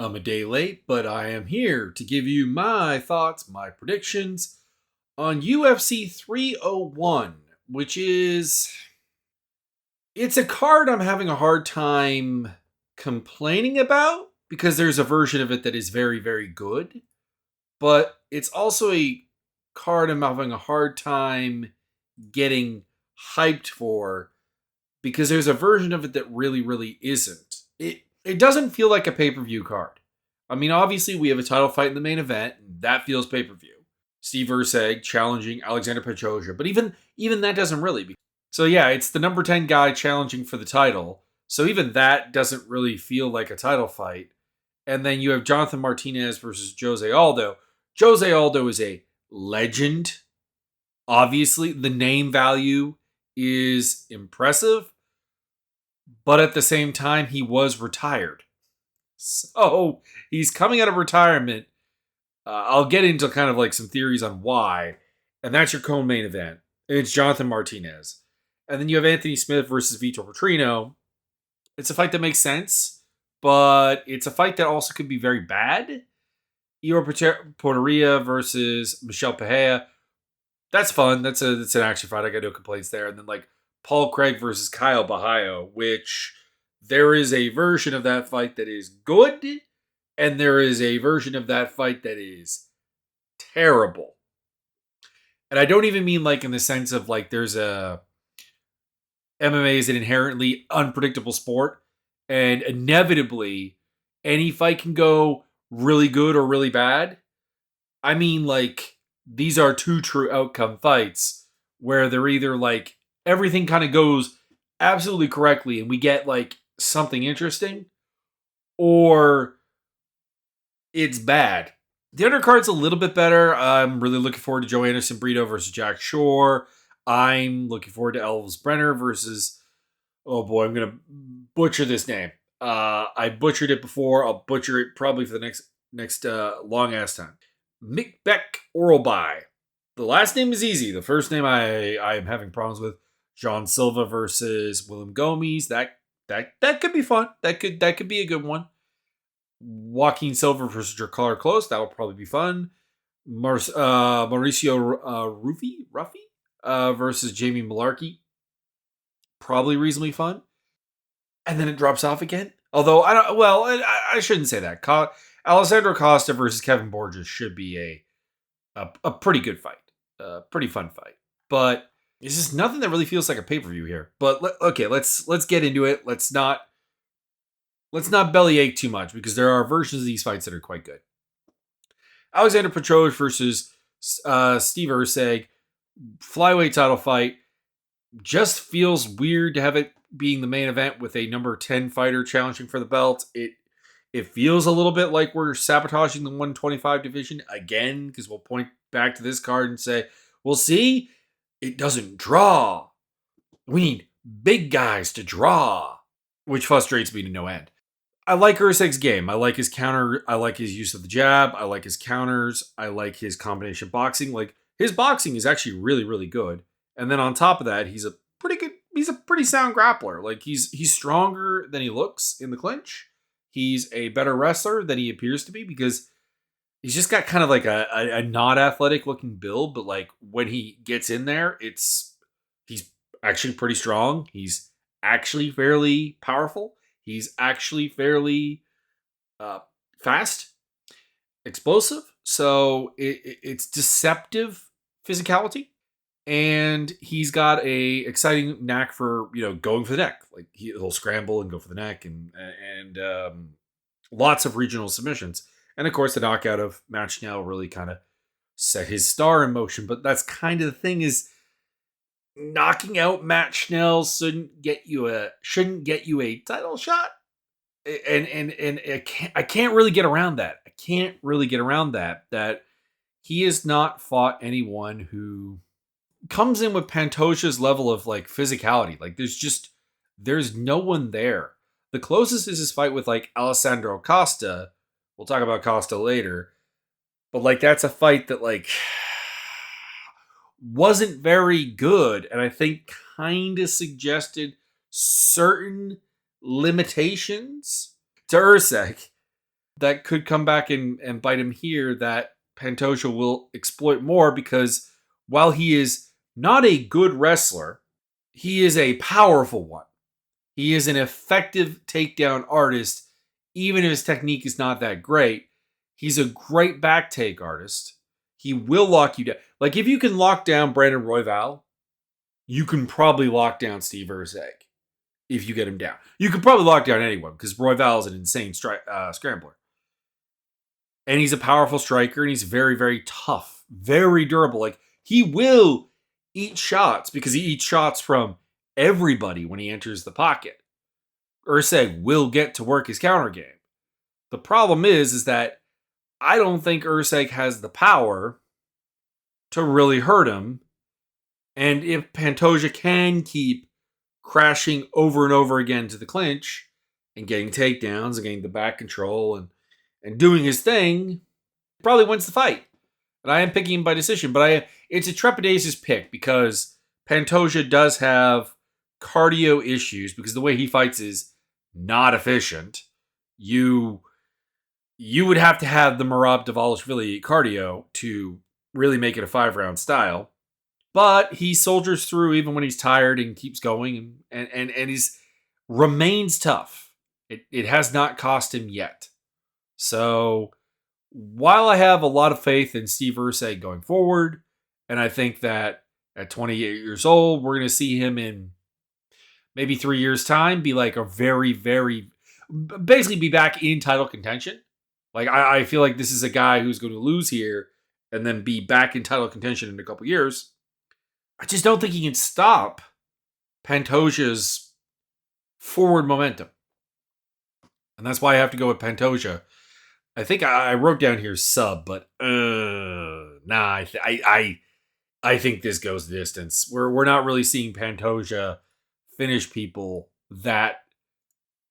I'm a day late, but I am here to give you my thoughts, my predictions on UFC 301, which is it's a card I'm having a hard time complaining about because there's a version of it that is very, very good, but it's also a card I'm having a hard time getting hyped for because there's a version of it that really, really isn't. It doesn't feel like a pay-per-view card. I mean, obviously we have a title fight in the main event, and that feels pay-per-view. Steve Erceg challenging Alexander Pantoja, but even that doesn't really. So yeah, it's the number 10 guy challenging for the title. So even that doesn't really feel like a title fight. And then you have Jonathan Martinez versus Jose Aldo. Jose Aldo is a legend. Obviously, the name value is impressive, but at the same time, he was retired. So he's coming out of retirement. I'll get into kind of like some theories on why. And that's your co-main event. It's Jonathan Martinez. And then you have Anthony Smith versus Vitor Petrino. It's a fight that makes sense, but it's a fight that also could be very bad. Ior Porteria versus Michelle Pehea. That's fun. That's an action fight. I got no complaints there. And then like Paul Craig versus Kyle Bahayo, which there is a version of that fight that is good, and there is a version of that fight that is terrible. And I don't even mean like in the sense of like there's a MMA is an inherently unpredictable sport, and inevitably any fight can go really good or really bad. I mean, like, these are two true outcome fights where they're either like everything kind of goes absolutely correctly and we get like something interesting, or it's bad. The undercard's a little bit better. I'm really looking forward to Joe Anderson Brito versus Jack Shore. I'm looking forward to Elvis Brenner versus, oh boy, I'm going to butcher this name. I butchered it before. I'll butcher it probably for the next long ass time. Mick Orlby. The last name is easy. The first name I am having problems with. John Silva versus Willem Gomes. That could be fun. That could be a good one. Joaquin Silva versus Drakkar Close. That will probably be fun. Mauricio Ruffy versus Jamie Malarkey. Probably reasonably fun. And then it drops off again. Although I don't. Well, I shouldn't say that. Alessandro Costa versus Kevin Borges should be a pretty good fight, a pretty fun fight. But it's just nothing that really feels like a pay-per-view here. But okay, let's get into it. Let's not bellyache too much because there are versions of these fights that are quite good. Alexander Petrov versus Steve Erceg, flyweight title fight. Just feels weird to have it being the main event with a number 10 fighter challenging for the belt. It feels a little bit like we're sabotaging the 125 division again, because we'll point back to this card and say, well, see, it doesn't draw. We need big guys to draw, which frustrates me to no end. I like Erceg's game. I like his counter. I like his use of the jab. I like his counters. I like his combination boxing. Like, his boxing is actually really, really good. And then on top of that, he's a pretty sound grappler. Like, he's stronger than he looks in the clinch. He's a better wrestler than he appears to be because he's just got kind of like a not athletic looking build, but like when he gets in there, he's actually pretty strong. He's actually fairly powerful. He's actually fairly fast, explosive. So it's deceptive physicality. And he's got a exciting knack for, going for the neck. Like he'll scramble and go for the neck and lots of regional submissions. And of course, the knockout of Matt Schnell really kind of set his star in motion. But that's kind of the thing is knocking out Matt Schnell shouldn't get you a title shot. And I can't really get around that. That he has not fought anyone who comes in with Pantoja's level of like physicality. Like there's no one there. The closest is his fight with like Alessandro Costa. We'll talk about Costa later. But like that's a fight that like wasn't very good and I think kind of suggested certain limitations to Erceg. that could come back and bite him here that Pantoja will exploit more because while he is not a good wrestler, he is a powerful one. He is an effective takedown artist, even if his technique is not that great. He's a great back take artist. He will lock you down. Like, if you can lock down Brandon Royval, you can probably lock down Steve Erceg if you get him down. You can probably lock down anyone because Royval is an insane scrambler. And he's a powerful striker, and he's very, very tough, very durable. Like, he will eat shots because he eats shots from everybody when he enters the pocket. Erceg will get to work his counter game. The problem is that I don't think Erceg has the power to really hurt him. And if Pantoja can keep crashing over and over again to the clinch and getting takedowns and getting the back control and doing his thing, probably wins the fight. And I am picking him by decision, but it's a trepidatious pick because Pantoja does have cardio issues because the way he fights is not efficient. You would have to have the Merab Dvalishvili cardio to really make it a 5-round style. But he soldiers through even when he's tired and keeps going and he's remains tough. It has not cost him yet. So while I have a lot of faith in Steve Erceg going forward, and I think that at 28 years old, we're going to see him in maybe 3 years' time be like a very, very, basically be back in title contention. Like, I feel like this is a guy who's going to lose here and then be back in title contention in a couple years. I just don't think he can stop Pantoja's forward momentum. And that's why I have to go with Pantoja. I think I wrote down here sub, but I think this goes the distance. We're not really seeing Pantoja finish people that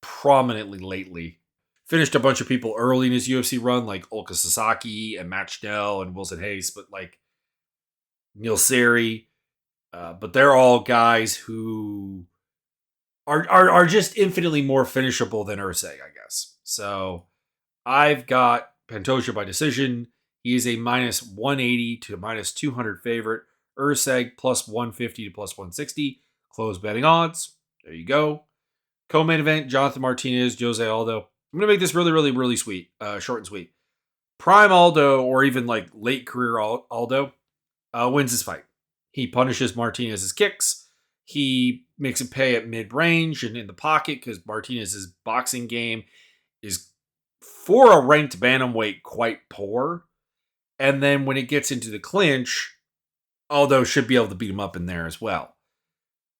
prominently lately. Finished a bunch of people early in his UFC run, like Ulka Sasaki and Matt Schnell and Wilson Hayes, but like Neil Seri. But they're all guys who are just infinitely more finishable than Erceg, I guess. So I've got Pantoja by decision. He is a minus 180 to minus 200 favorite. Erceg plus 150 to plus 160. Closed betting odds. There you go. Co-main event, Jonathan Martinez, Jose Aldo. I'm going to make this really, really, really sweet. Short and sweet. Prime Aldo, or even like late career Aldo, wins this fight. He punishes Martinez's kicks. He makes him pay at mid-range and in the pocket because Martinez's boxing game is, for a ranked bantamweight, quite poor. And then when it gets into the clinch, Aldo should be able to beat him up in there as well.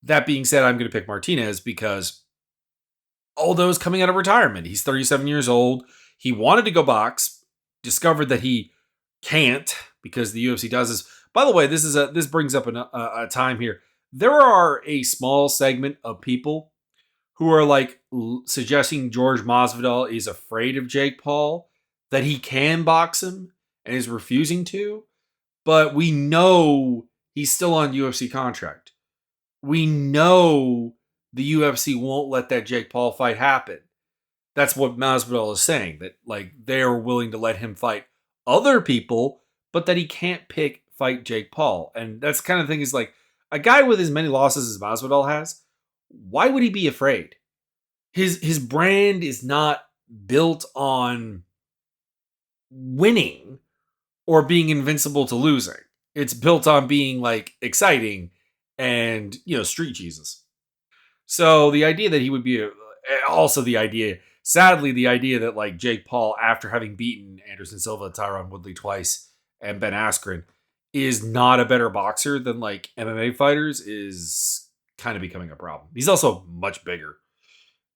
That being said, I'm going to pick Martinez because Aldo's coming out of retirement. He's 37 years old. He wanted to go box, discovered that he can't because the UFC does this. By the way, this brings up a time here. There are a small segment of people who are like suggesting George Masvidal is afraid of Jake Paul, that he can box him and is refusing to. But we know he's still on UFC contract. We know the UFC won't let that Jake Paul fight happen. That's what Masvidal is saying, that like they're willing to let him fight other people, but that he can't fight Jake Paul. And that's kind of thing is like a guy with as many losses as Masvidal has, why would he be afraid? His brand is not built on winning or being invincible to losing. It's built on being like exciting and, street Jesus. So the idea that he would be sadly, the idea that like Jake Paul, after having beaten Anderson Silva, Tyron Woodley twice, and Ben Askren, is not a better boxer than like MMA fighters is kind of becoming a problem. He's also much bigger.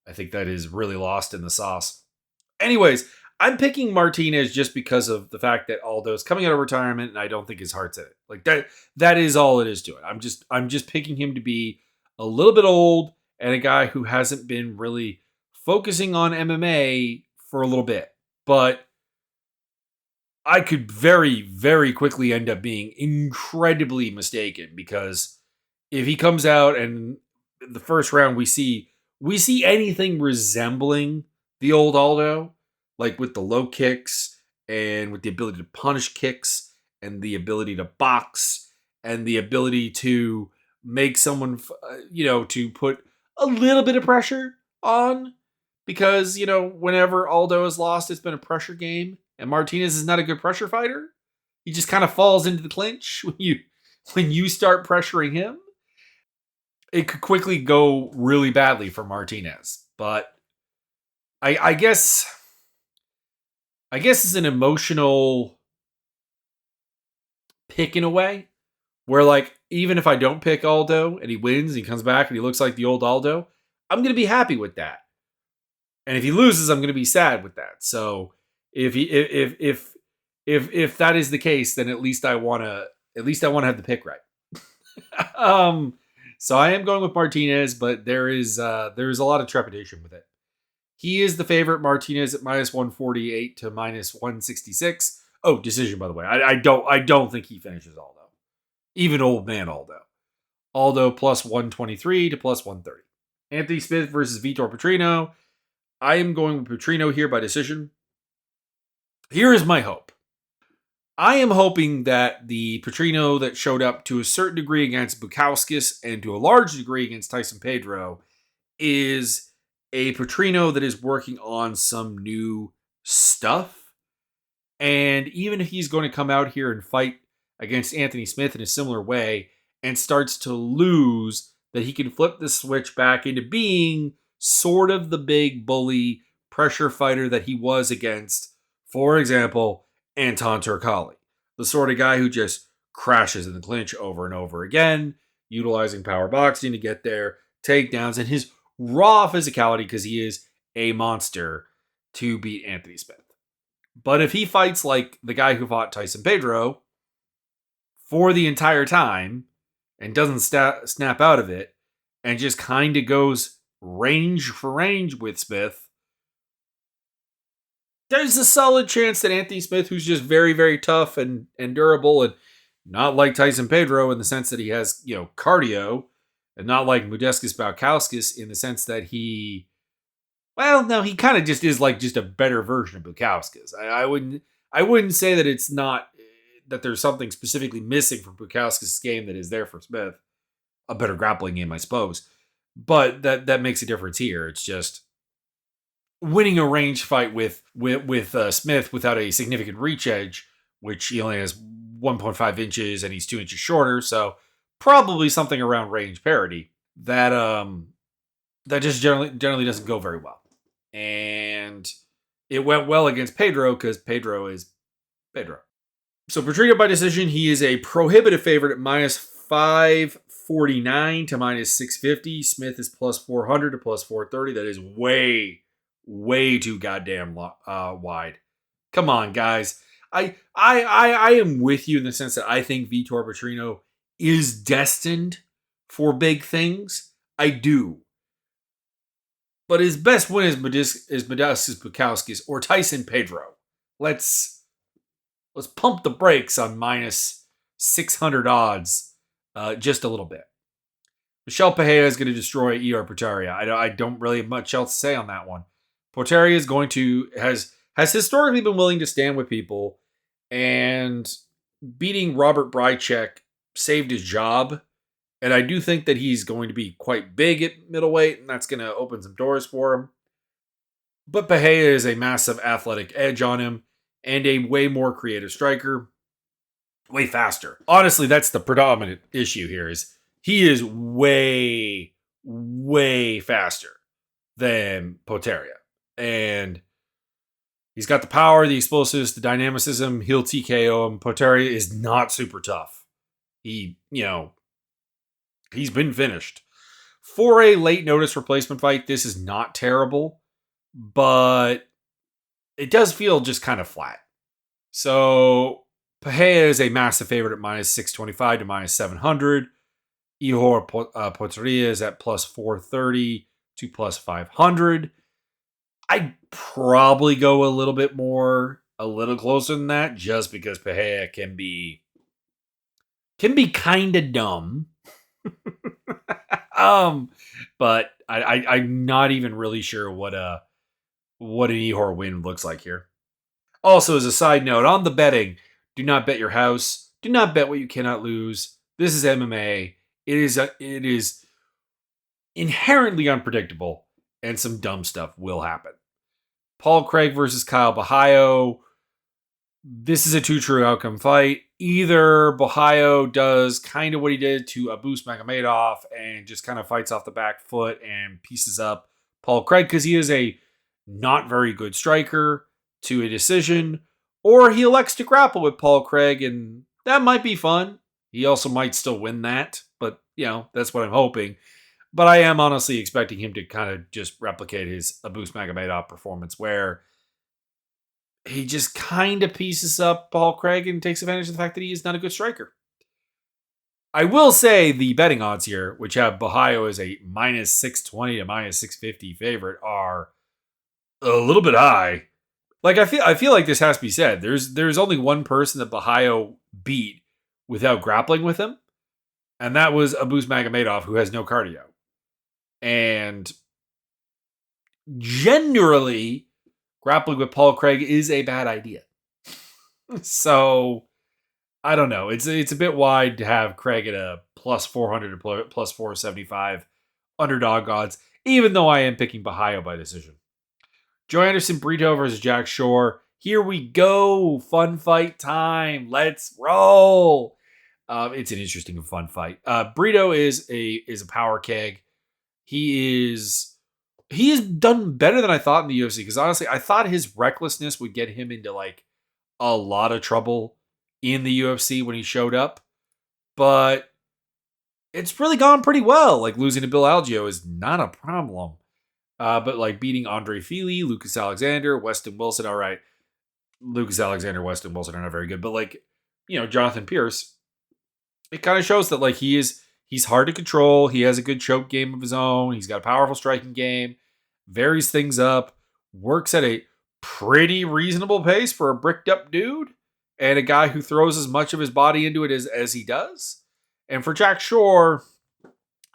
I think that is really lost in the sauce. Anyways, I'm picking Martinez just because of the fact that Aldo's coming out of retirement and I don't think his heart's in it. Like that is all it is to it. I'm just picking him to be a little bit old and a guy who hasn't been really focusing on MMA for a little bit. But I could very, very quickly end up being incredibly mistaken because if he comes out and the first round we see anything resembling the old Aldo, like with the low kicks and with the ability to punish kicks and the ability to box and the ability to make someone, to put a little bit of pressure on because, whenever Aldo has lost, it's been a pressure game and Martinez is not a good pressure fighter. He just kind of falls into the clinch when you start pressuring him. It could quickly go really badly for Martinez. But I guess it's an emotional pick in a way where like even if I don't pick Aldo and he wins, and he comes back and he looks like the old Aldo, I'm gonna be happy with that. And if he loses, I'm gonna be sad with that. So if he if that is the case, then at least I wanna have the pick right. um so I am going with Martinez, but there is a lot of trepidation with it. He is the favorite. Martinez at minus 148 to minus 166. Oh, decision, by the way. I don't think he finishes Aldo. Even old man Aldo. Aldo plus 123 to plus 130. Anthony Smith versus Vitor Petrino. I am going with Petrino here by decision. Here is my hope. I am hoping that the Petrino that showed up to a certain degree against Bukowskis and to a large degree against Tyson Pedro is a Petrino that is working on some new stuff. And even if he's going to come out here and fight against Anthony Smith in a similar way and starts to lose, that he can flip the switch back into being sort of the big bully pressure fighter that he was against, for example, Anton Turkalj, the sort of guy who just crashes in the clinch over and over again, utilizing power boxing to get there, takedowns, and his raw physicality because he is a monster to beat Anthony Smith. But if he fights like the guy who fought Tyson Pedro for the entire time and doesn't snap out of it and just kind of goes range for range with Smith, there's a solid chance that Anthony Smith, who's just very, very tough and durable and not like Tyson Pedro in the sense that he has, cardio, and not like Modestas Bukauskas in the sense that he kind of just is like just a better version of Bukauskas. I wouldn't say that it's not that there's something specifically missing from Bukowskis' game that is there for Smith. A better grappling game, I suppose. But that makes a difference here. It's just winning a range fight with Smith without a significant reach edge, which he only has 1.5 inches and he's 2 inches shorter, so probably something around range parity. That just generally doesn't go very well. And it went well against Pedro because Pedro is Pedro. So Petrino by decision, he is a prohibitive favorite at minus 549 to minus 650. Smith is plus 400 to plus 430. That is way, way too goddamn wide. Come on, guys. I am with you in the sense that I think Vitor Petrino is destined for big things. I do. But his best win is Modestas Bukauskas or Tyson Pedro. Let's pump the brakes on minus 600 odds just a little bit. Michel Pereira is going to destroy ER Portaria. I don't really have much else to say on that one. Portaria is has historically been willing to stand with people, and beating Robert Brychek saved his job. And I do think that he's going to be quite big at middleweight, and that's going to open some doors for him. But Pereira is a massive athletic edge on him and a way more creative striker. Way faster. Honestly, that's the predominant issue here is he is way, way faster than Portaria. And he's got the power, the explosives, the dynamicism. He'll TKO him. Portaria is not super tough. He's been finished. For a late notice replacement fight, this is not terrible, but it does feel just kind of flat. So Pereira is a massive favorite at minus 625 to minus 700. Ihor Portaria is at plus 430 to plus 500. I'd probably go a little bit more, a little closer than that, just because Pereira can be kind of dumb. But I'm not even really sure what what an Ehor win looks like here. Also, as a side note, on the betting, do not bet your house. Do not bet what you cannot lose. This is MMA. It is inherently unpredictable, and some dumb stuff will happen. Paul Craig versus Kyle Bahayo. This is a two true outcome fight. Either Bahayo does kind of what he did to Abus Magomedov and just kind of fights off the back foot and pieces up Paul Craig because he is a not very good striker to a decision, or he elects to grapple with Paul Craig, and that might be fun. He also might still win that, but that's what I'm hoping. But I am honestly expecting him to kind of just replicate his Abus Magomedov performance, where he just kind of pieces up Paul Craig and takes advantage of the fact that he is not a good striker. I will say the betting odds here, which have Bahayo as a minus 620 to minus 650 favorite, are a little bit high. Like I feel like this has to be said. There's only one person that Bahayo beat without grappling with him, and that was Abus Magomedov, who has no cardio. And generally, grappling with Paul Craig is a bad idea. So I don't know. It's a bit wide to have Craig at a plus 400 or plus 475 underdog odds, even though I am picking Bahayo by decision. Joe Anderson Brito versus Jack Shore. Here we go. Fun fight time. Let's roll. It's an interesting and fun fight. Brito is a power keg. He has done better than I thought in the UFC, because honestly, I thought his recklessness would get him into like a lot of trouble in the UFC when he showed up. But it's really gone pretty well. Like, losing to Bill Algeo is not a problem. But like beating Andre Fili, Lucas Alexander, Weston Wilson, all right. Lucas Alexander, Weston Wilson are not very good. But like, Jonathan Pierce, it kind of shows that like he's hard to control. He has a good choke game of his own. He's got a powerful striking game, varies things up, works at a pretty reasonable pace for a bricked up dude and a guy who throws as much of his body into it as he does. And for Jack Shore,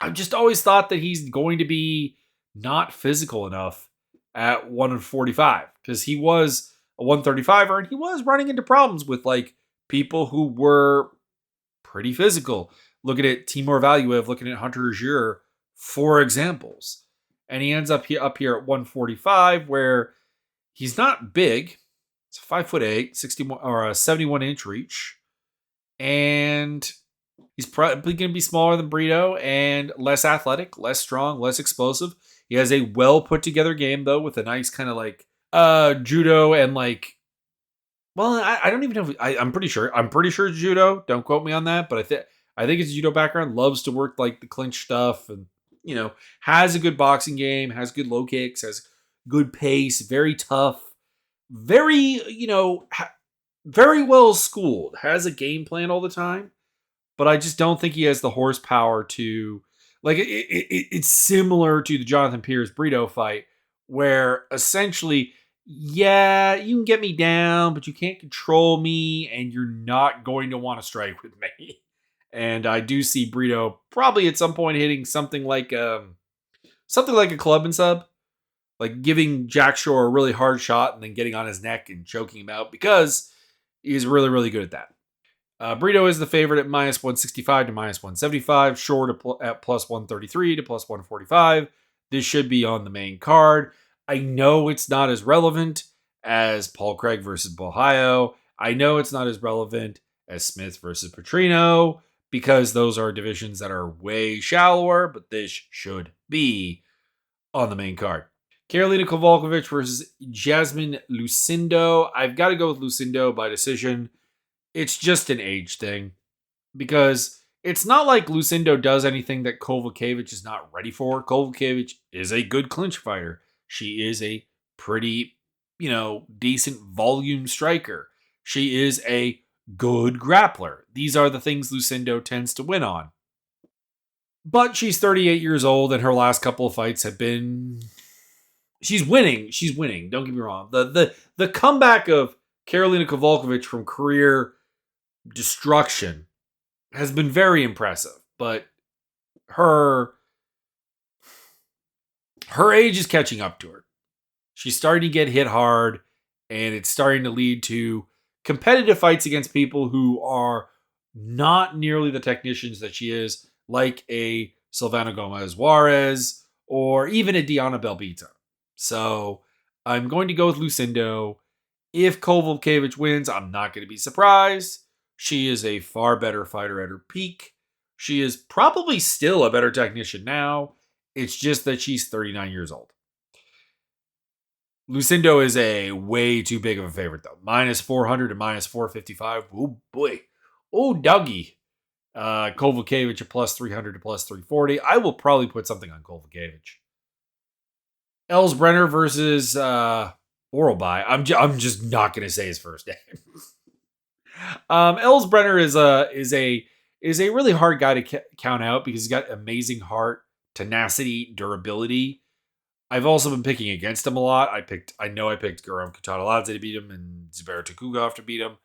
I've just always thought that he's going to be not physical enough at 145, because he was a 135er and he was running into problems with like people who were pretty physical. Looking at Timur Valiev, looking at Hunter Azure, for examples. And he ends up here at 145, where he's not big. It's 5'8", 61 or a 71-inch reach. And he's probably going to be smaller than Brito and less athletic, less strong, less explosive. He has a well put together game, though, with a nice kind of like judo and like, well, I don't even know. I'm pretty sure it's judo. Don't quote me on that, but I think it's judo background. Loves to work like the clinch stuff, and has a good boxing game, has good low kicks, has good pace, very tough, very very well schooled, has a game plan all the time. But I just don't think he has the horsepower to like. It's similar to the Jonathan Pierce Brito fight, where essentially, yeah, you can get me down, but you can't control me, and you're not going to want to strike with me. And I do see Brito probably at some point hitting something like a club and sub, like giving Jack Shore a really hard shot and then getting on his neck and choking him out, because he's really, really good at that. Brito is the favorite at minus 165 to minus 175. Shore at plus 133 to plus 145. This should be on the main card. I know it's not as relevant as Paul Craig versus Bahayo. I know it's not as relevant as Smith versus Petrino, because those are divisions that are way shallower, but this should be on the main card. Karolina Kowalkiewicz versus Jasmine Lucindo. I've got to go with Lucindo by decision. It's just an age thing, because it's not like Lucindo does anything that Kowalkiewicz is not ready for. Kowalkiewicz is a good clinch fighter. She is a pretty, decent volume striker. She is a good grappler. These are the things Lucindo tends to win on. But she's 38 years old, and her last couple of fights have been... She's winning. Don't get me wrong. The comeback of Karolina Kowalkiewicz from career destruction has been very impressive. But her age is catching up to her. She's starting to get hit hard, and it's starting to lead to competitive fights against people who are not nearly the technicians that she is, like a Silvana Gomez Juarez or even a Diana Belbita. So I'm going to go with Lucindo. If Kovalevich wins, I'm not going to be surprised. She is a far better fighter at her peak. She is probably still a better technician now. It's just that she's 39 years old. Lucindo is a way too big of a favorite, though. Minus 400 to minus 455. Oh, boy. Oh, doggy. Kovalevich at plus 300 to plus 340. I will probably put something on Kovalevich. Elsbrenner versus Oralby. I'm just not going to say his first name. Elsbrenner is a really hard guy to count out because he's got amazing heart, tenacity, durability. I've also been picking against him a lot. I know I picked Guram Kutataladze to beat him and Zubair Tukhugov to beat him.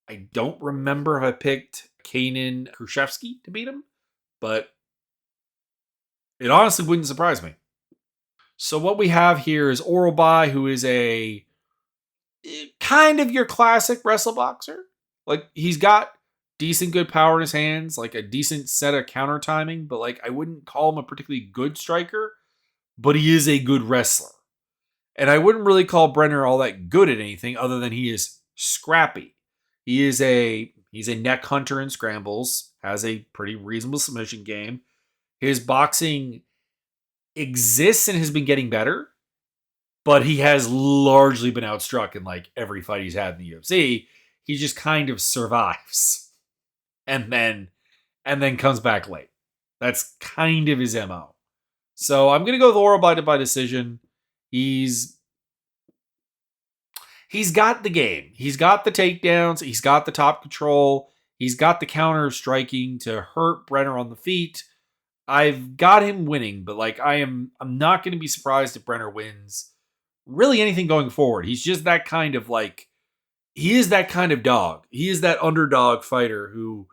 I don't remember if I picked Kanan Khrushchevsky to beat him, but it honestly wouldn't surprise me. So what we have here is Oralby, who is a kind of your classic wrestle boxer. Like, he's got decent good power in his hands, like a decent set of counter timing, but like I wouldn't call him a particularly good striker, but he is a good wrestler. And I wouldn't really call Brenner all that good at anything other than he is scrappy. He's a neck hunter in scrambles, has a pretty reasonable submission game. His boxing exists and has been getting better, but he has largely been outstruck in like every fight he's had in the UFC. He just kind of survives and then comes back late. That's kind of his MO. So I'm gonna go with Oralby by decision. He's got the game. He's got the takedowns. He's got the top control. He's got the counter striking to hurt Brenner on the feet. I've got him winning, but like I'm not going to be surprised if Brenner wins really anything going forward. He's just that kind of like, he is that kind of dog. He is that underdog fighter who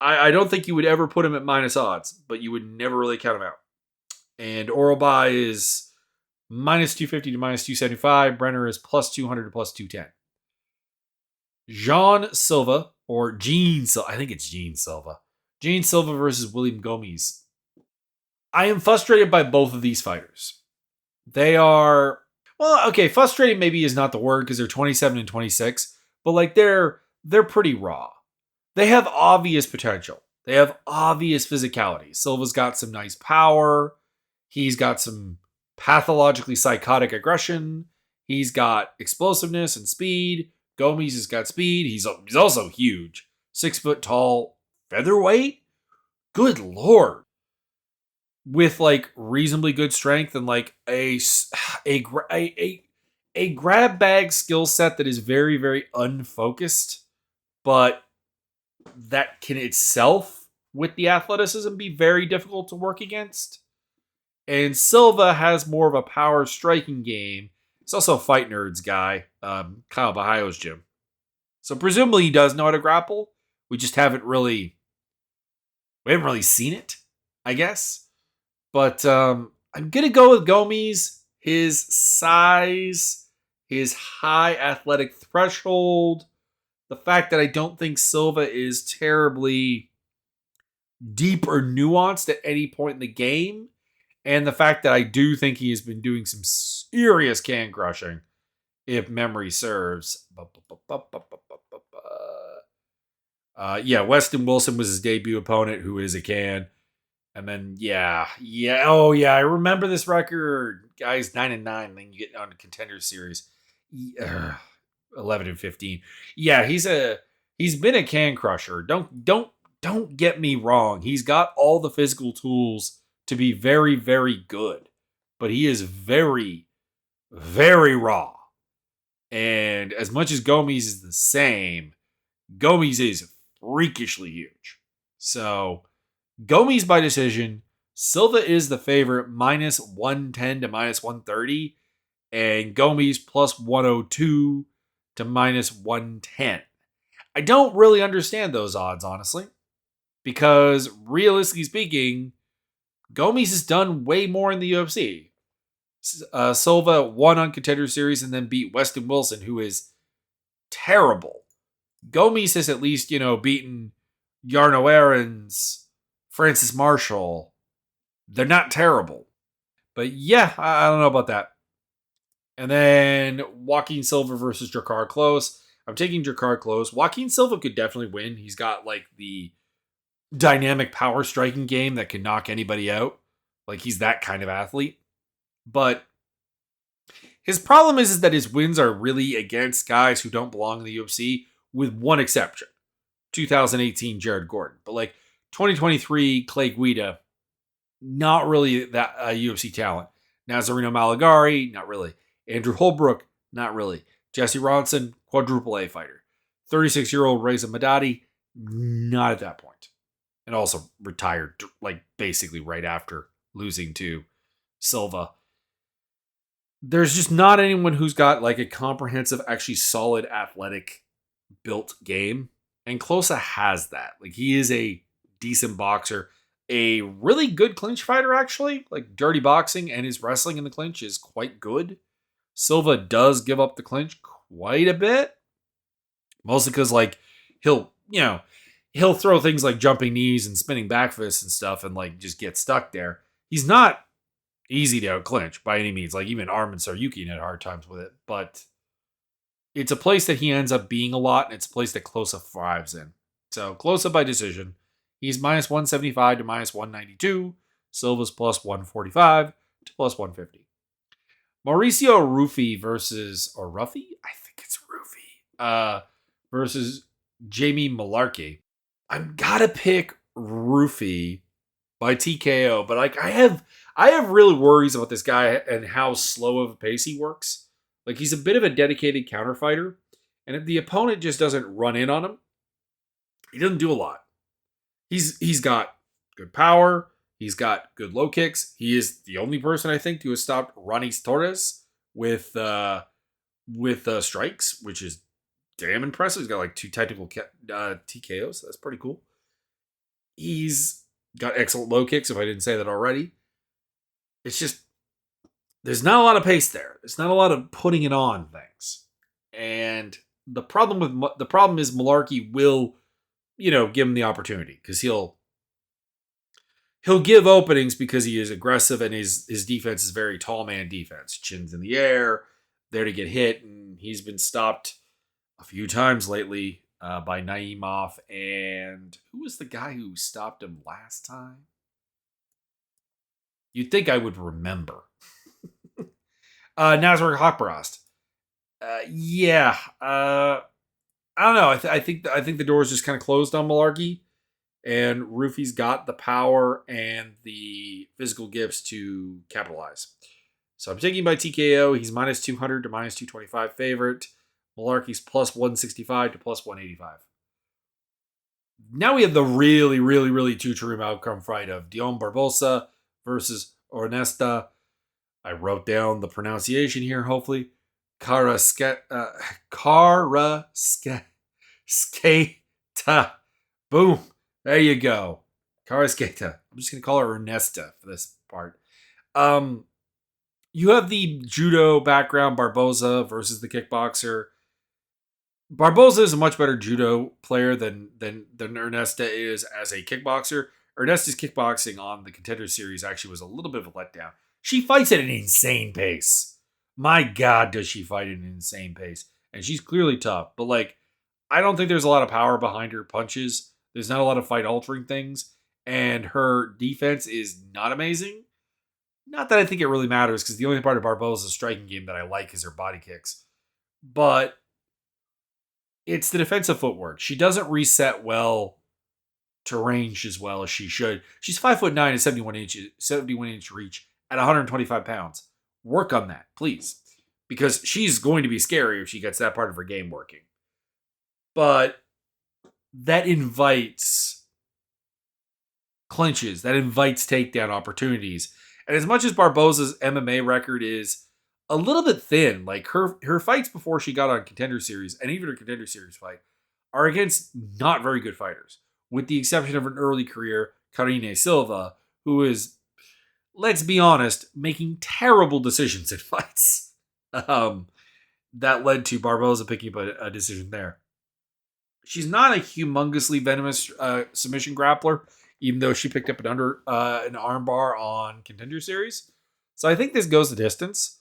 I don't think you would ever put him at minus odds, but you would never really count him out. And Oralby is minus 250 to minus 275. Brenner is plus 200 to plus 210. Jean Silva, or Gene Silva. I think it's Gene Silva. Gene Silva versus William Gomes. I am frustrated by both of these fighters. They are, well, okay, frustrated maybe is not the word because they're 27 and 26, but like they're pretty raw. They have obvious potential. They have obvious physicality. Silva's got some nice power. He's got some pathologically psychotic aggression. He's got explosiveness and speed. Gomes has got speed. He's also huge. 6 foot tall, featherweight. Good Lord. With like reasonably good strength and like a grab bag skill set that is very, very unfocused, but that can itself with the athleticism be very difficult to work against. And Silva has more of a power striking game. He's also a Fight Nerds guy, Kyle Bahayo's gym. So presumably he does know how to grapple. We just haven't really seen it, I guess. But I'm going to go with Gomes. His size, his high athletic threshold, the fact that I don't think Silva is terribly deep or nuanced at any point in the game, and the fact that I do think he has been doing some serious can crushing, if memory serves. Weston Wilson was his debut opponent, who is a can. And then, I remember this record. Guys, 9-9, then you get on the Contender Series. 11 and 15. Yeah, he's been a can crusher. Don't get me wrong. He's got all the physical tools to be very, very good. But he is very, very raw. And as much as Gomes is the same, Gomes is freakishly huge. So Gomes by decision. Silva is the favorite, minus 110 to minus 130. And Gomes plus 102 to minus 110. I don't really understand those odds, honestly. Because realistically speaking, Gomes has done way more in the UFC. Silva won on Contender Series and then beat Weston Wilson, who is terrible. Gomes has at least, beaten Yarno Aarons, Francis Marshall. They're not terrible. But yeah, I don't know about that. And then Joaquin Silva versus Drakkar Klose. I'm taking Drakkar Klose. Joaquin Silva could definitely win. He's got like the dynamic power striking game that can knock anybody out. Like he's that kind of athlete. But his problem is that his wins are really against guys who don't belong in the UFC, with one exception. 2018 Jared Gordon. But like 2023 Clay Guida, not really that UFC talent. Nazareno Malagari, not really. Andrew Holbrook, not really. Jesse Ronson, quadruple A fighter. 36-year-old Reza Madadi, not at that point. And also retired like basically right after losing to Silva. There's just not anyone who's got like a comprehensive, actually solid athletic built game. And Klose has that. Like he is a decent boxer, a really good clinch fighter, actually. Like dirty boxing, and his wrestling in the clinch is quite good. Silva does give up the clinch quite a bit. Mostly because like he'll throw things like jumping knees and spinning back fists and stuff and like just get stuck there. He's not easy to out clinch by any means. Like even Armin Saryukin had hard times with it. But it's a place that he ends up being a lot, and it's a place that Klose thrives in. So Klose by decision. He's minus 175 to minus 192. Silva's plus 145 to plus 150. Mauricio Rufy versus, or Ruffy? I think it's Rufy. Versus Jamie Malarkey. I've got to pick Rufy by TKO, but like I have really worries about this guy and how slow of a pace he works. Like he's a bit of a dedicated counter fighter, and if the opponent just doesn't run in on him, he doesn't do a lot. He's got good power. He's got good low kicks. He is the only person I think to have stopped Ranis Torres with strikes, which is damn impressive. He's got like 2 technical TKOs. That's pretty cool. He's got excellent low kicks, if I didn't say that already. It's just, there's not a lot of pace there. There's not a lot of putting it on things. And the problem is Malarkey will, give him the opportunity because he'll give openings because he is aggressive and his defense is very tall man defense. Chins in the air, there to get hit, and he's been stopped a few times lately by Naimov. And who was the guy who stopped him last time? You'd think I would remember. Nasser Haqparast. I don't know. I think the door is just kind of closed on Malarkey, and Rufy's got the power and the physical gifts to capitalize. So I'm taking by TKO. He's minus 200 to minus 225 favorite. Malarkey's plus 165 to plus 185. Now we have the really, really, really two-room outcome fight of Dion Barbosa versus Ornesta. I wrote down the pronunciation here, hopefully. Skata. Boom. There you go. Skata. I'm just going to call her Ernesta for this part. You have the judo background, Barboza versus the kickboxer. Barboza is a much better judo player than Ernesta is as a kickboxer. Ernesta's kickboxing on the Contender Series actually was a little bit of a letdown. She fights at an insane pace. My God, does she fight at an insane pace. And she's clearly tough. But, like, I don't think there's a lot of power behind her punches. There's not a lot of fight-altering things. And her defense is not amazing. Not that I think it really matters, because the only part of Barboza's striking game that I like is her body kicks. But it's the defensive footwork. She doesn't reset well to range as well as she should. She's 5'9" and 71-inch reach at 125 pounds. Work on that, please. Because she's going to be scary if she gets that part of her game working. But that invites clinches. That invites takedown opportunities. And as much as Barboza's MMA record is a little bit thin, like her fights before she got on Contender Series, and even her Contender Series fight, are against not very good fighters. With the exception of an early career, Karine Silva, who is let's be honest, making terrible decisions in fights. That led to Barboza picking up a decision there. She's not a humongously venomous submission grappler, even though she picked up an armbar on Contender Series. So I think this goes the distance.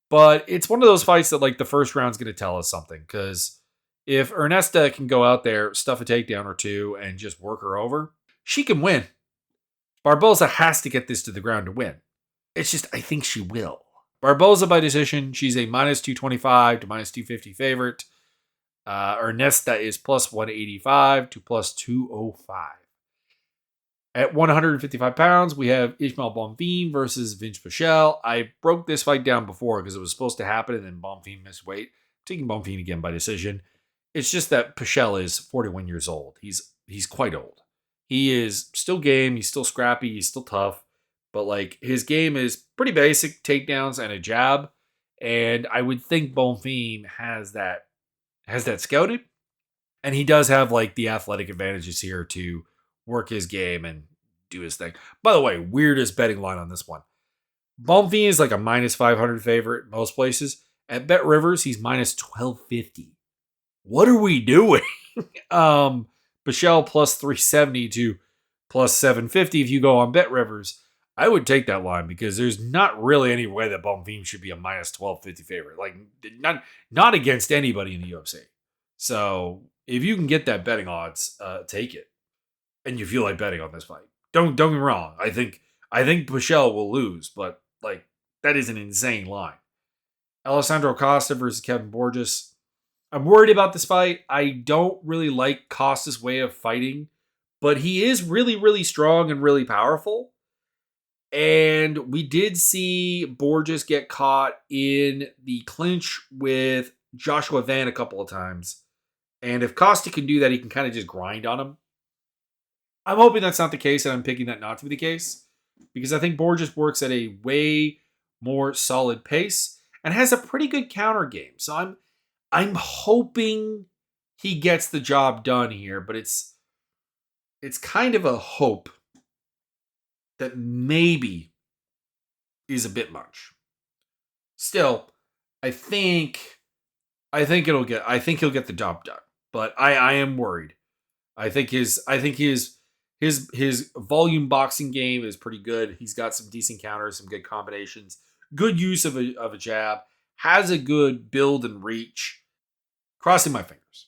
But it's one of those fights that like the first round's going to tell us something. Because if Ernesta can go out there, stuff a takedown or two, and just work her over, she can win. Barboza has to get this to the ground to win. It's just, I think she will. Barboza by decision. She's a minus 225 to minus 250 favorite. Ernesta is plus 185 to plus 205. At 155 pounds, we have Ismael Bonfim versus Vince Pichel. I broke this fight down before because it was supposed to happen and then Bonfim missed weight. I'm taking Bonfim again by decision. It's just that Pichel is 41 years old. He's quite old. He is still game. He's still scrappy. He's still tough. But like his game is pretty basic, takedowns and a jab. And I would think Bonfim has that scouted. And he does have like the athletic advantages here to work his game and do his thing. By the way, weirdest betting line on this one. Bonfim is like a minus 500 favorite most places. At Bet Rivers, he's minus 1250. What are we doing? Pichel plus 370 to plus 750 if you go on Bet Rivers. I would take that line because there's not really any way that Bonfim should be a minus 1250 favorite. Like not against anybody in the UFC. So if you can get that betting odds, take it. And you feel like betting on this fight. Don't get me wrong. I think Pichel will lose, but like that is an insane line. Alessandro Costa versus Kevin Borges. I'm worried about this fight. I don't really like Costa's way of fighting, but he is really, really strong and really powerful. And we did see Borges get caught in the clinch with Joshua Van a couple of times. And if Costa can do that, he can kind of just grind on him. I'm hoping that's not the case, and I'm picking that not to be the case. Because I think Borges works at a way more solid pace and has a pretty good counter game. So I'm hoping he gets the job done here, but it's kind of a hope that maybe is a bit much. Still, I think he'll get the job done, but I am worried. I think his volume boxing game is pretty good. He's got some decent counters, some good combinations, good use of a jab, has a good build and reach. Crossing my fingers,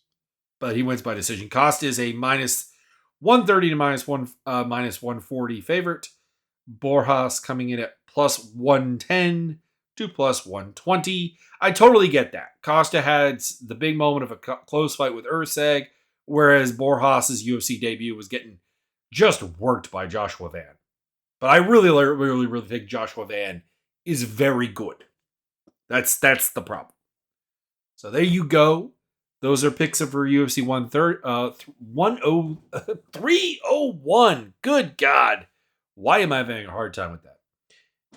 but he wins by decision. Costa is a minus 130 to minus 140 favorite. Borjas coming in at plus 110 to plus 120. I totally get that. Costa had the big moment of a close fight with Erceg, whereas Borjas' UFC debut was getting just worked by Joshua Van. But I really think Joshua Van is very good. That's the problem. So there you go. Those are picks for UFC 301. Good God. Why am I having a hard time with that?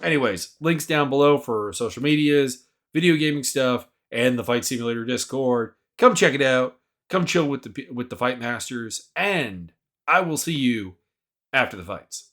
Anyways, links down below for social medias, video gaming stuff, and the Fight Simulator Discord. Come check it out. Come chill with the Fight Masters. And I will see you after the fights.